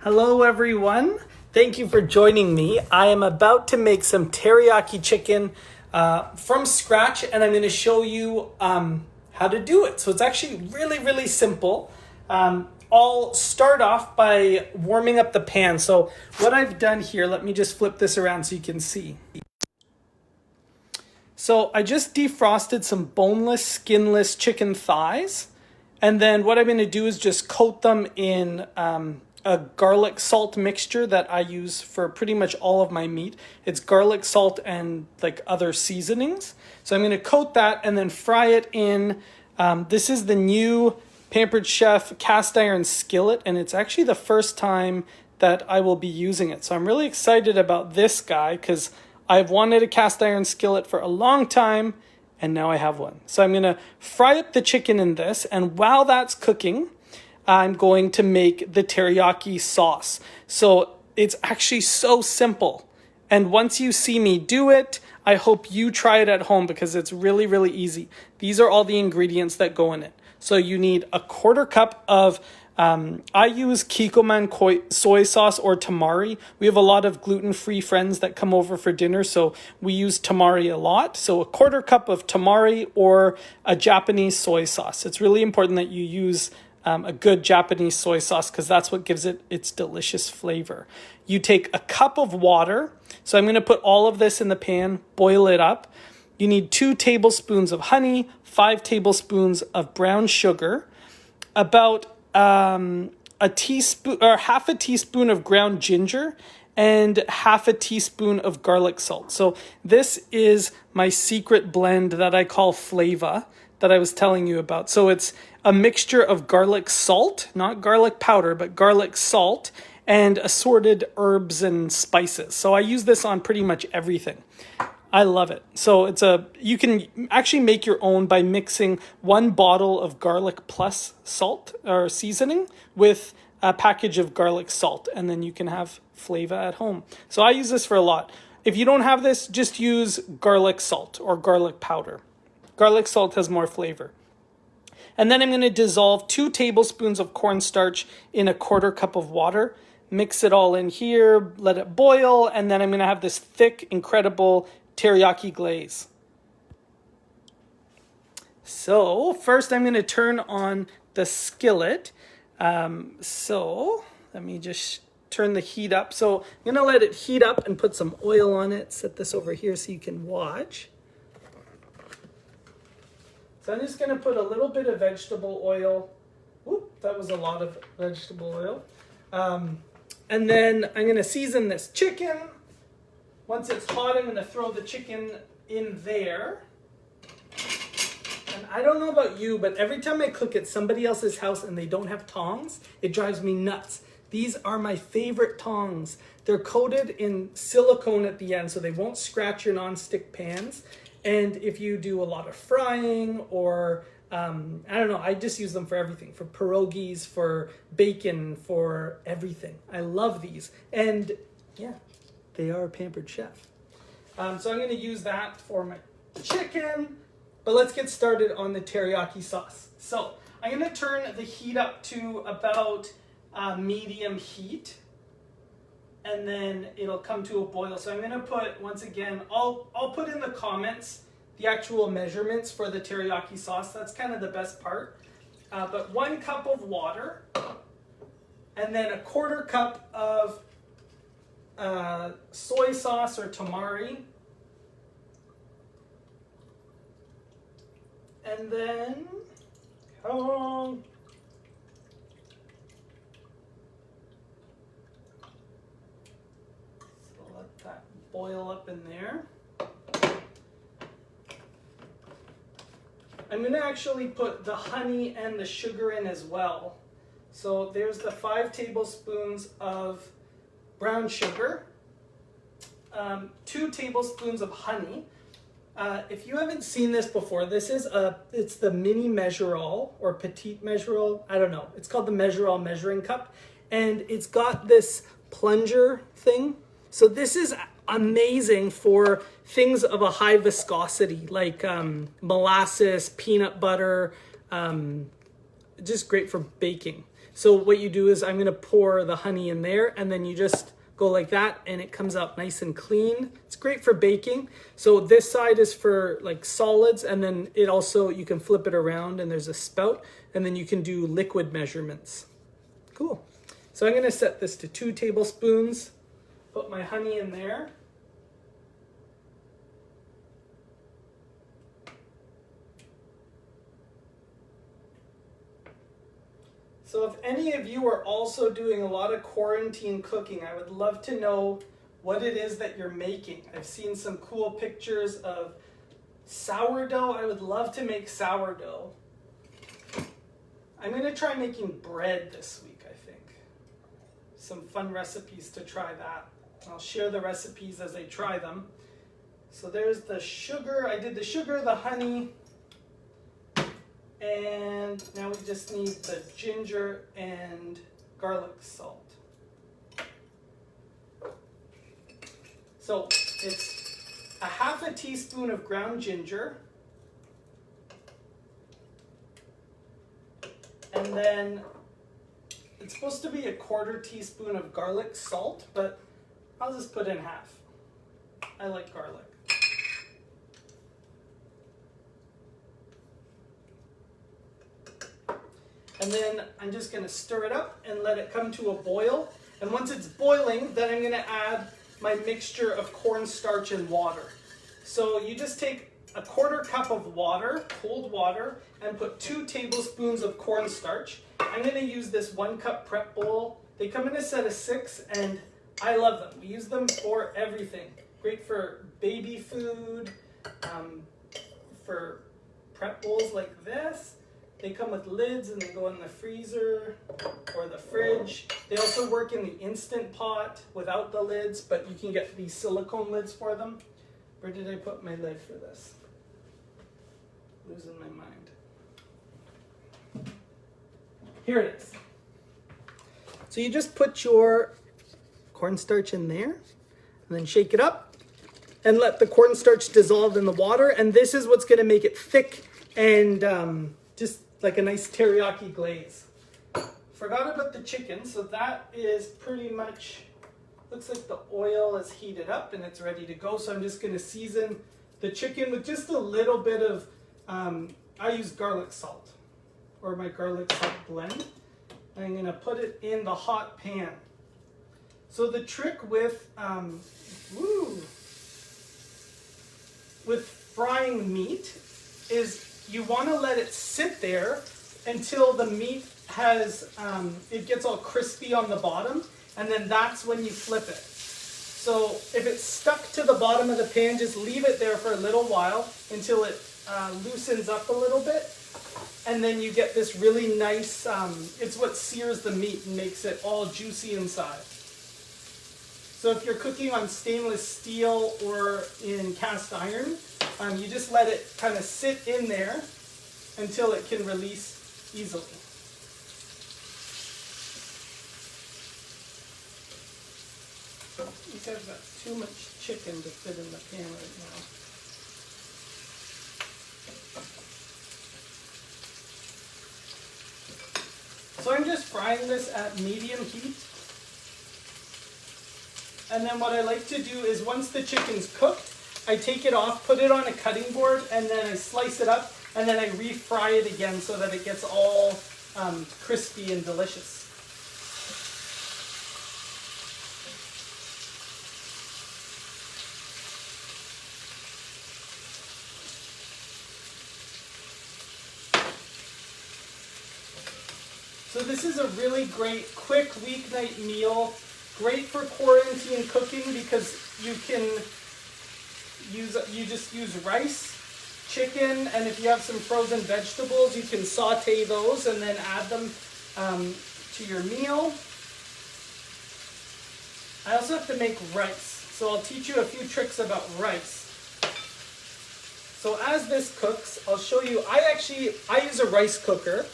Hello everyone, thank you for joining me. I am about to make some teriyaki chicken from scratch, and I'm going to show you how to do it. So it's actually really simple. I'll start off by warming up the pan. So what I've done here, let me just flip this around so you can see. So I just defrosted some boneless, skinless chicken thighs. And then what I'm going to do is just coat them in a garlic salt mixture that I use for pretty much all of my meat. It's garlic, salt, and like other seasonings. So I'm going to coat that and then fry it in. This is the new Pampered Chef cast iron skillet, and it's actually the first time that I will be using it. So I'm really excited about this guy because I've wanted a cast iron skillet for a long time, and now I have one. So I'm going to fry up the chicken in this, and while that's cooking, I'm going to make the teriyaki sauce. So it's actually so simple. And once you see me do it, I hope you try it at home because it's really easy. These are all the ingredients that go in it. So you need a quarter cup of, I use Kikkoman soy sauce or tamari. We have a lot of gluten-free friends that come over for dinner, so we use tamari a lot. So a quarter cup of tamari or a Japanese soy sauce. It's really important that you use a good Japanese soy sauce because that's what gives it its delicious flavor. You take a cup of water. So I'm going to put all of this in the pan, boil it up. You need 2 tablespoons of honey, 5 tablespoons of brown sugar, about a teaspoon or half a teaspoon of ground ginger, and half a teaspoon of garlic salt. So this is my secret blend that I call Flava that I was telling you about. So it's a mixture of garlic salt, not garlic powder, but garlic salt, and assorted herbs and spices. So I use this on pretty much everything. I love it. So you can actually make your own by mixing 1 bottle of garlic plus salt or seasoning with a package of garlic salt, and then you can have Flava at home. So I use this for a lot. If you don't have this, just use garlic salt or garlic powder. Garlic salt has more flavor. And then I'm going to dissolve 2 tablespoons of cornstarch in a quarter cup of water. Mix it all in here, let it boil, and then I'm going to have this thick, incredible teriyaki glaze. So first I'm going to turn on the skillet. So let me just turn the heat up. So I'm going to let it heat up and put some oil on it. Set this over here so you can watch. So I'm just going to put a little bit of vegetable oil. Whoop, that was a lot of vegetable oil. And then I'm going to season this chicken. Once it's hot, I'm going to throw the chicken in there. And I don't know about you, but every time I cook at somebody else's house and they don't have tongs, it drives me nuts. These are my favorite tongs. They're coated in silicone at the end so they won't scratch your nonstick pans. And if you do a lot of frying or, I don't know, I just use them for everything. For pierogies, for bacon, for everything. I love these. And yeah, they are a Pampered Chef. So I'm going to use that for my chicken. But let's get started on the teriyaki sauce. So I'm going to turn the heat up to about medium heat. And then it'll come to a boil. So I'm going to put, once again, I'll put in the comments the actual measurements for the teriyaki sauce. That's kind of the best part. But 1 cup of water, and then a quarter cup of soy sauce or tamari. And then, let that boil up in there. I'm going to actually put the honey and the sugar in as well. So there's the 5 tablespoons of brown sugar, 2 tablespoons of honey. If you haven't seen this before, this is it's the mini measure-all or petite measure-all. I don't know. It's called the measure-all measuring cup, and it's got this plunger thing. So this is amazing for things of a high viscosity, like molasses, peanut butter, just great for baking. So what you do is I'm going to pour the honey in there, and then you just go like that, and it comes out nice and clean. It's great for baking. So this side is for like solids, and then it also, you can flip it around and there's a spout, and then you can do liquid measurements. Cool. So I'm going to set this to 2 tablespoons, put my honey in there. So if any of you are also doing a lot of quarantine cooking, I would love to know what it is that you're making. I've seen some cool pictures of sourdough. I would love to make sourdough. I'm going to try making bread this week, I think. Some fun recipes to try that. I'll share the recipes as I try them. So there's the sugar. I did the sugar, the honey, and now we just need the ginger and garlic salt. So it's a half a teaspoon of ground ginger, and then it's supposed to be a 1/4 teaspoon of garlic salt, but I'll just put in half. I like garlic. And then I'm just going to stir it up and let it come to a boil. And once it's boiling, then I'm going to add my mixture of cornstarch and water. So you just take a 1/4 cup of water, cold water, and put 2 tablespoons of cornstarch. I'm going to use this 1 cup prep bowl. They come in a set of 6, and I love them. We use them for everything. Great for baby food, for prep bowls like this. They come with lids and they go in the freezer or the fridge. They also work in the Instant Pot without the lids, but you can get these silicone lids for them. Where did I put my lid for this? Losing my mind. Here it is. So you just put your cornstarch in there and then shake it up and let the cornstarch dissolve in the water. And this is what's going to make it thick and just like a nice teriyaki glaze. Forgot about the chicken, so that is pretty much, looks like the oil is heated up and it's ready to go. So I'm just going to season the chicken with just a little bit of, I use garlic salt or my garlic salt blend. I'm going to put it in the hot pan. So the trick with frying meat is you want to let it sit there until the meat has, it gets all crispy on the bottom, and then that's when you flip it. So if it's stuck to the bottom of the pan, just leave it there for a little while until it loosens up a little bit, and then you get this really nice, it's what sears the meat and makes it all juicy inside. So if you're cooking on stainless steel or in cast iron, you just let it kind of sit in there until it can release easily. You said I've got too much chicken to fit in the pan right now. So I'm just frying this at medium heat. And then what I like to do is once the chicken's cooked, I take it off, put it on a cutting board, and then I slice it up, and then I refry it again so that it gets all crispy and delicious. So this is a really great, quick weeknight meal. Great for quarantine cooking because you just use rice, chicken, and if you have some frozen vegetables, you can saute those and then add them to your meal. I also have to make rice, so I'll teach you a few tricks about rice. So as this cooks, I'll show you, I use a rice cooker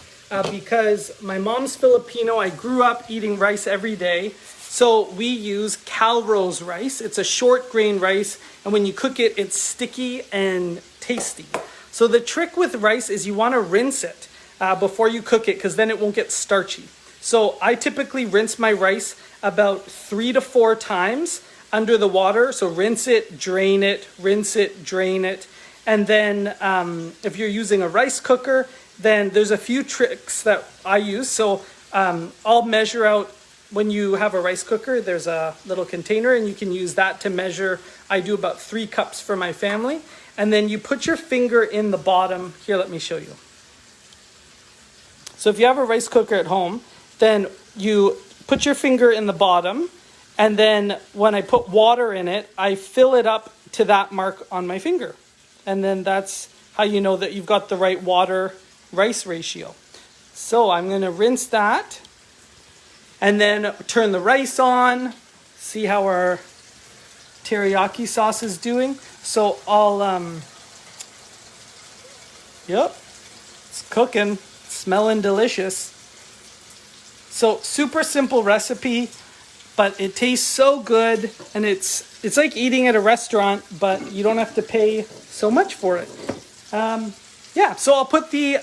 because my mom's Filipino. I grew up eating rice every day. So we use Calrose rice. It's a short grain rice, and when you cook it, it's sticky and tasty. So the trick with rice is you want to rinse it before you cook it, because then it won't get starchy. So I typically rinse my rice about 3 to 4 times under the water. So rinse it, drain it, rinse it, drain it. And then if you're using a rice cooker, then there's a few tricks that I use. So I'll measure out, when you have a rice cooker, there's a little container and you can use that to measure. I do about 3 cups for my family. And then you put your finger in the bottom. Here, let me show you. So if you have a rice cooker at home, then you put your finger in the bottom. And then when I put water in it, I fill it up to that mark on my finger. And then that's how you know that you've got the right water rice ratio. So I'm going to rinse that and then turn the rice on, see how our teriyaki sauce is doing. So I'll, yep, it's cooking, smelling delicious. So super simple recipe, but it tastes so good, and it's like eating at a restaurant, but you don't have to pay so much for it. Yeah, so I'll put the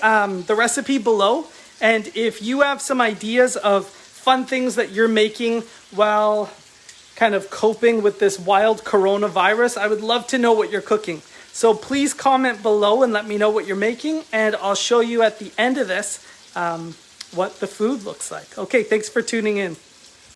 recipe below, and if you have some ideas of fun things that you're making while kind of coping with this wild coronavirus, I would love to know what you're cooking. So please comment below and let me know what you're making, and I'll show you at the end of this what the food looks like. Okay, thanks for tuning in.